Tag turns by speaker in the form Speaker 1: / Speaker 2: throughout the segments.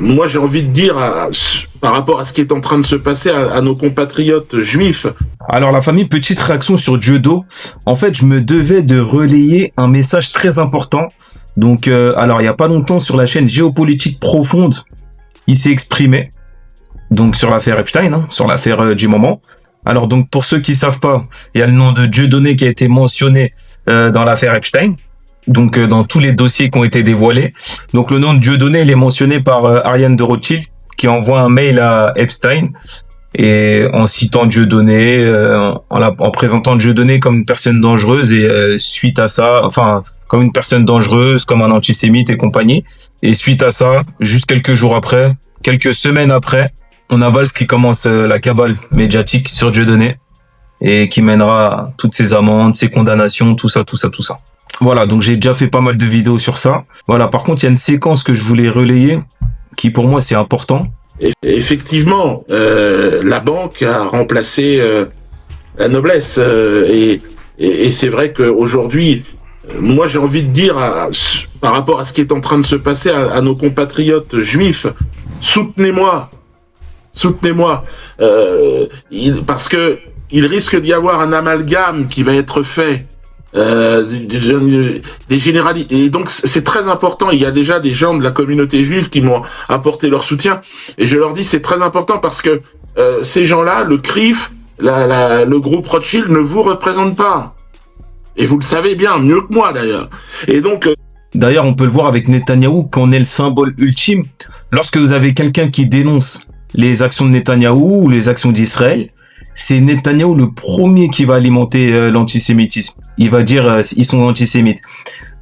Speaker 1: Moi, j'ai envie de dire, par rapport à ce qui est en train de se passer à nos compatriotes juifs.
Speaker 2: Alors la famille, petite réaction sur Dieudo. En fait, je me devais de relayer un message très important. Donc, alors il y a pas longtemps sur la chaîne Géopolitique Profonde, il s'est exprimé. Donc sur l'affaire Epstein, hein, sur l'affaire du moment. Alors donc pour ceux qui savent pas, il y a le nom de Dieudonné qui a été mentionné dans l'affaire Epstein. Donc dans tous les dossiers qui ont été dévoilés. Donc le nom de Dieudonné, il est mentionné par Ariane de Rothschild qui envoie un mail à Epstein et en citant Dieudonné, en présentant Dieudonné comme une personne dangereuse et suite à ça, enfin comme une personne dangereuse, comme un antisémite et compagnie. Et suite à ça, juste quelques jours après, quelques semaines après, on a Valls qui commence la cabale médiatique sur Dieudonné et qui mènera toutes ses amendes, ses condamnations, tout ça. Voilà, donc j'ai déjà fait pas mal de vidéos sur ça. Voilà, par contre, il y a une séquence que je voulais relayer qui pour moi c'est important.
Speaker 1: Effectivement, la banque a remplacé la noblesse et c'est vrai qu'aujourd'hui, moi j'ai envie de dire, par rapport à ce qui est en train de se passer à nos compatriotes juifs, soutenez-moi, parce que il risque d'y avoir un amalgame qui va être fait. Des généralités. Et donc c'est très important. Il y a déjà des gens de la communauté juive qui m'ont apporté leur soutien. Et je leur dis c'est très important parce que ces gens-là, le CRIF, le groupe Rothschild ne vous représente pas. Et vous le savez bien, mieux que moi d'ailleurs. Et donc...
Speaker 2: D'ailleurs, on peut le voir avec Netanyahou qu'on est le symbole ultime. Lorsque vous avez quelqu'un qui dénonce les actions de Netanyahou ou les actions d'Israël, c'est Netanyahou le premier qui va alimenter l'antisémitisme. Il va dire ils sont antisémites.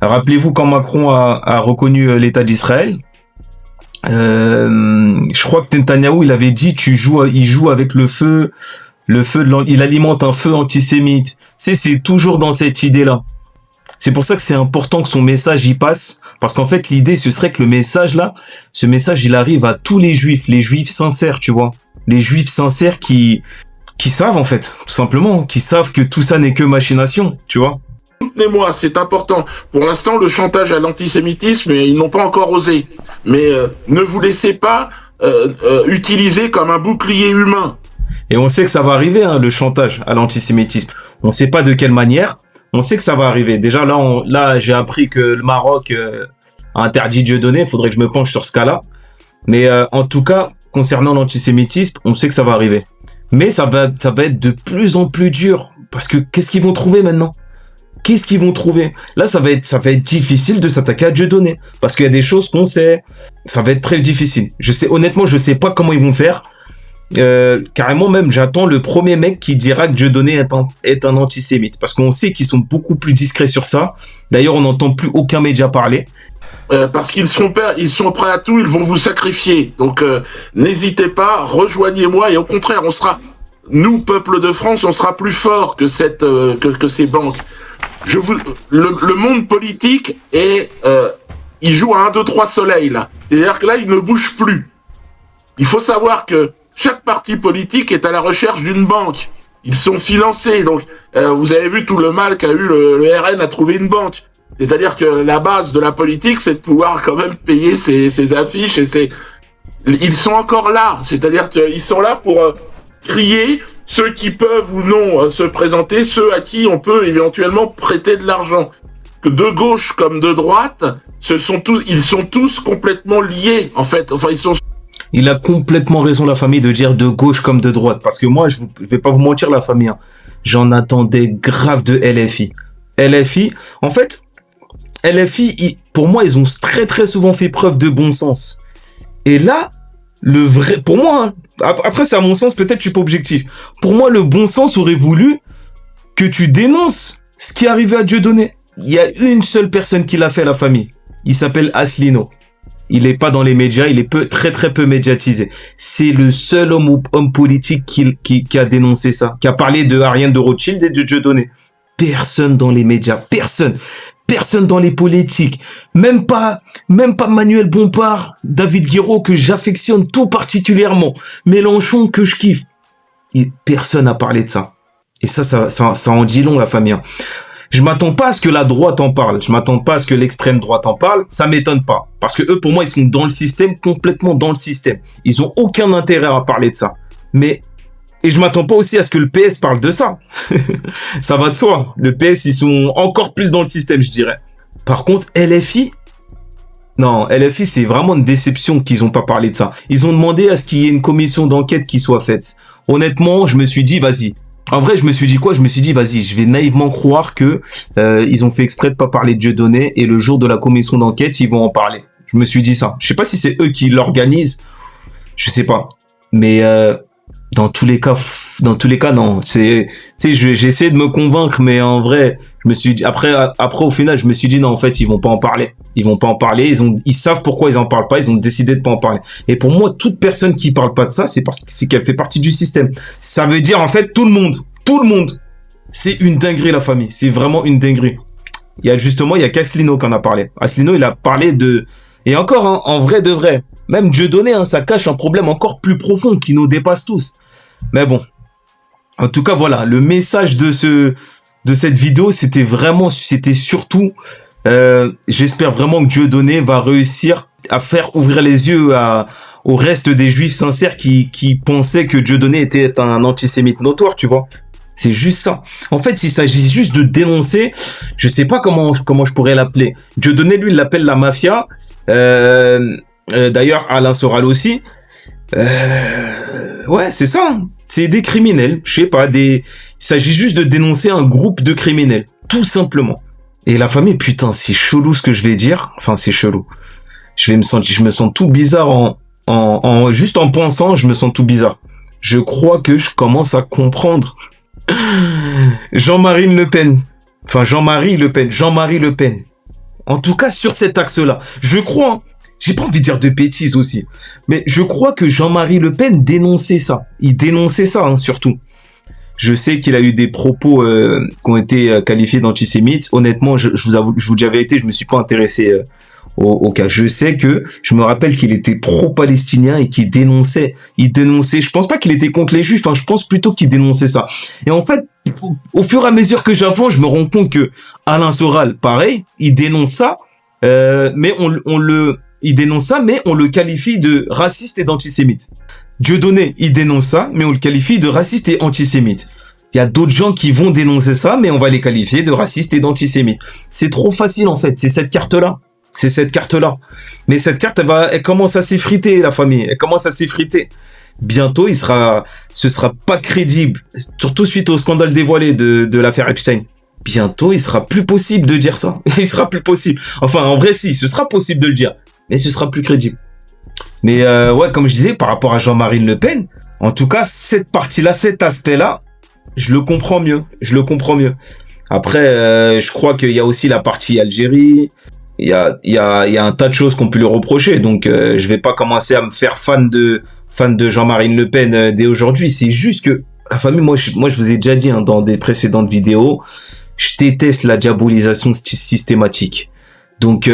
Speaker 2: Rappelez-vous quand Macron a reconnu l'État d'Israël, je crois que Netanyahou il avait dit il joue avec le feu il alimente un feu antisémite. C'est toujours dans cette idée-là. C'est pour ça que c'est important que son message y passe, parce qu'en fait l'idée ce serait que ce message il arrive à tous les juifs sincères, tu vois, les juifs sincères qui savent en fait, tout simplement, qui savent que tout ça n'est que machination, tu vois.
Speaker 1: Soutenez-moi, c'est important. Pour l'instant, le chantage à l'antisémitisme, ils n'ont pas encore osé. Mais ne vous laissez pas utiliser comme un bouclier humain.
Speaker 2: Et on sait que ça va arriver, hein, le chantage à l'antisémitisme. On sait pas de quelle manière, on sait que ça va arriver. Déjà là j'ai appris que le Maroc a interdit Dieudonné, il faudrait que je me penche sur ce cas-là. Mais en tout cas, concernant l'antisémitisme, on sait que ça va arriver. Mais ça va être de plus en plus dur. Parce que qu'est-ce qu'ils vont trouver maintenant? Qu'est-ce qu'ils vont trouver? Là, ça va être difficile de s'attaquer à Dieudonné. Parce qu'il y a des choses qu'on sait. Ça va être très difficile. Honnêtement, je sais pas comment ils vont faire. Carrément même, j'attends le premier mec qui dira que Dieudonné est un antisémite. Parce qu'on sait qu'ils sont beaucoup plus discrets sur ça. D'ailleurs, on n'entend plus aucun média parler.
Speaker 1: Parce qu'ils sont prêts à tout, ils vont vous sacrifier. Donc n'hésitez pas, rejoignez-moi et au contraire, nous, peuple de France, on sera plus fort que ces banques. Le monde politique il joue à 1, 2, 3 soleils là. C'est-à-dire que là, il ne bouge plus. Il faut savoir que chaque parti politique est à la recherche d'une banque. Ils sont financés. Donc vous avez vu tout le mal qu'a eu le RN à trouver une banque. C'est-à-dire que la base de la politique, c'est de pouvoir quand même payer ses affiches et ils sont encore là. C'est-à-dire qu'ils sont là pour trier ceux qui peuvent ou non se présenter, ceux à qui on peut éventuellement prêter de l'argent. Que de gauche comme de droite, ils sont tous complètement liés, en fait. Enfin,
Speaker 2: Il a complètement raison, la famille, de dire de gauche comme de droite. Parce que moi, je vais pas vous mentir, la famille, hein. J'en attendais grave de LFI. LFI, en fait, pour moi, ils ont très très souvent fait preuve de bon sens. Et là, pour moi, hein, après c'est à mon sens, peut-être je suis pas objectif. Pour moi, le bon sens aurait voulu que tu dénonces ce qui est arrivé à Dieudonné. Il y a une seule personne qui l'a fait, la famille. Il s'appelle Asselineau. Il est pas dans les médias, il est très très peu médiatisé. C'est le seul homme politique qui a dénoncé ça, qui a parlé de Ariane de Rothschild et de Dieudonné. Personne dans les médias, personne dans les politiques, même pas Manuel Bompard, David Guiraud que j'affectionne tout particulièrement, Mélenchon que je kiffe. Et personne n'a parlé de ça. Et ça en dit long, la famille. Je m'attends pas à ce que la droite en parle. Je m'attends pas à ce que l'extrême droite en parle. Ça m'étonne pas. Parce que eux, pour moi, ils sont dans le système, complètement dans le système. Ils ont aucun intérêt à parler de ça. Et je m'attends pas aussi à ce que le PS parle de ça. Ça va de soi. Le PS, ils sont encore plus dans le système, je dirais. Par contre, LFI, non, LFI, c'est vraiment une déception qu'ils ont pas parlé de ça. Ils ont demandé à ce qu'il y ait une commission d'enquête qui soit faite. Honnêtement, je me suis dit, vas-y. En vrai, je me suis dit quoi? Je me suis dit, vas-y, je vais naïvement croire que ils ont fait exprès de pas parler de Dieudonné et le jour de la commission d'enquête, ils vont en parler. Je me suis dit ça. Je sais pas si c'est eux qui l'organisent. Je sais pas. Mais dans tous les cas, non. J'ai essayé de me convaincre, mais en vrai, je me suis dit, après, au final, je me suis dit, non, en fait, ils vont pas en parler. Ils vont pas en parler. Ils savent pourquoi ils en parlent pas. Ils ont décidé de pas en parler. Et pour moi, toute personne qui parle pas de ça, c'est qu'elle fait partie du système. Ça veut dire, en fait, tout le monde. C'est une dinguerie, la famille. C'est vraiment une dinguerie. Il y a qu'Asselineau qui en a parlé. Asselineau, il a parlé de, et encore, hein, en vrai de vrai. Même Dieudonné, hein, ça cache un problème encore plus profond qui nous dépasse tous. Mais bon. En tout cas, voilà. Le message de cette vidéo, c'était surtout, j'espère vraiment que Dieudonné va réussir à faire ouvrir les yeux au reste des juifs sincères qui pensaient que Dieudonné était un antisémite notoire, tu vois. C'est juste ça. En fait, il s'agit juste de dénoncer, je sais pas comment je pourrais l'appeler. Dieudonné, lui, il l'appelle la mafia. D'ailleurs, Alain Soral aussi. Ouais, c'est ça. C'est des criminels. Je sais pas, il s'agit juste de dénoncer un groupe de criminels. Tout simplement. Et la famille, putain, c'est chelou ce que je vais dire. Enfin, c'est chelou. Je me sens tout bizarre juste en pensant, je me sens tout bizarre. Je crois que je commence à comprendre Jean-Marie Le Pen. En tout cas, sur cet axe-là. Je crois, j'ai pas envie de dire de bêtises aussi, mais je crois que Jean-Marie Le Pen dénonçait ça. Il dénonçait ça, hein, surtout. Je sais qu'il a eu des propos qui ont été qualifiés d'antisémites. Honnêtement, je vous dis la vérité, je me suis pas intéressé au cas. Je me rappelle qu'il était pro-palestinien et qu'il dénonçait. Je pense pas qu'il était contre les juifs, hein, je pense plutôt qu'il dénonçait ça. Et en fait, au fur et à mesure que j'avance, je me rends compte que Alain Soral, pareil, il dénonce ça, mais il dénonce ça, mais on le qualifie de raciste et d'antisémite. Dieudonné, il dénonce ça, mais on le qualifie de raciste et antisémite. Il y a d'autres gens qui vont dénoncer ça, mais on va les qualifier de racistes et d'antisémites. C'est trop facile, en fait. C'est cette carte-là. Mais cette carte, elle commence à s'effriter, la famille. Elle commence à s'effriter. Bientôt, ce sera pas crédible. Surtout suite au scandale dévoilé de l'affaire Epstein. Bientôt, il sera plus possible de dire ça. Il sera plus possible. Enfin, en vrai, si, ce sera possible de le dire. Mais ce sera plus crédible. Mais ouais, comme je disais, par rapport à Jean-Marie Le Pen, en tout cas, cette partie-là, cet aspect-là, je le comprends mieux. Après, je crois qu'il y a aussi la partie Algérie. Il y a un tas de choses qu'on peut lui reprocher. Donc, je vais pas commencer à me faire fan de Jean-Marie Le Pen dès aujourd'hui. C'est juste que la famille, moi, je vous ai déjà dit hein, dans des précédentes vidéos, je déteste la diabolisation systématique. Donc,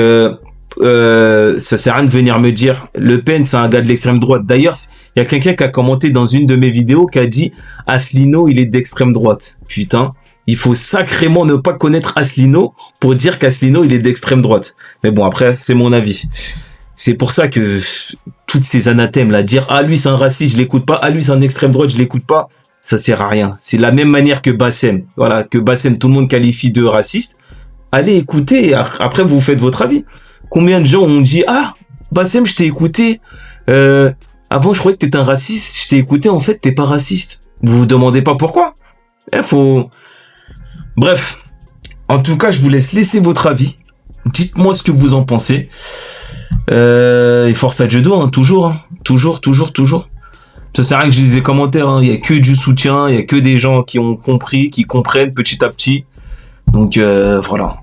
Speaker 2: ça sert à rien de venir me dire Le Pen c'est un gars de l'extrême droite. D'ailleurs, il y a quelqu'un qui a commenté dans une de mes vidéos qui a dit Asselineau il est d'extrême droite. Putain, il faut sacrément ne pas connaître Asselineau pour dire qu'Asselineau il est d'extrême droite. Mais bon, après c'est mon avis. C'est pour ça que toutes ces anathèmes là, dire ah lui c'est un raciste, je l'écoute pas, ah lui c'est un extrême droite, je l'écoute pas, ça sert à rien. C'est la même manière que Bassem. Voilà, que Bassem tout le monde qualifie de raciste. Allez écouter, après vous faites votre avis. Combien de gens ont dit ah Bassem je t'ai écouté avant je croyais que t'étais un raciste, je t'ai écouté en fait t'es pas raciste. Vous vous demandez pas pourquoi. Bref, en tout cas je vous laisser votre avis. Dites-moi ce que vous en pensez. Et force à Judo, hein, toujours. Ça sert à rien que je lise les commentaires. Hein. Il y a que du soutien, il y a que des gens qui ont compris, qui comprennent petit à petit. Donc voilà.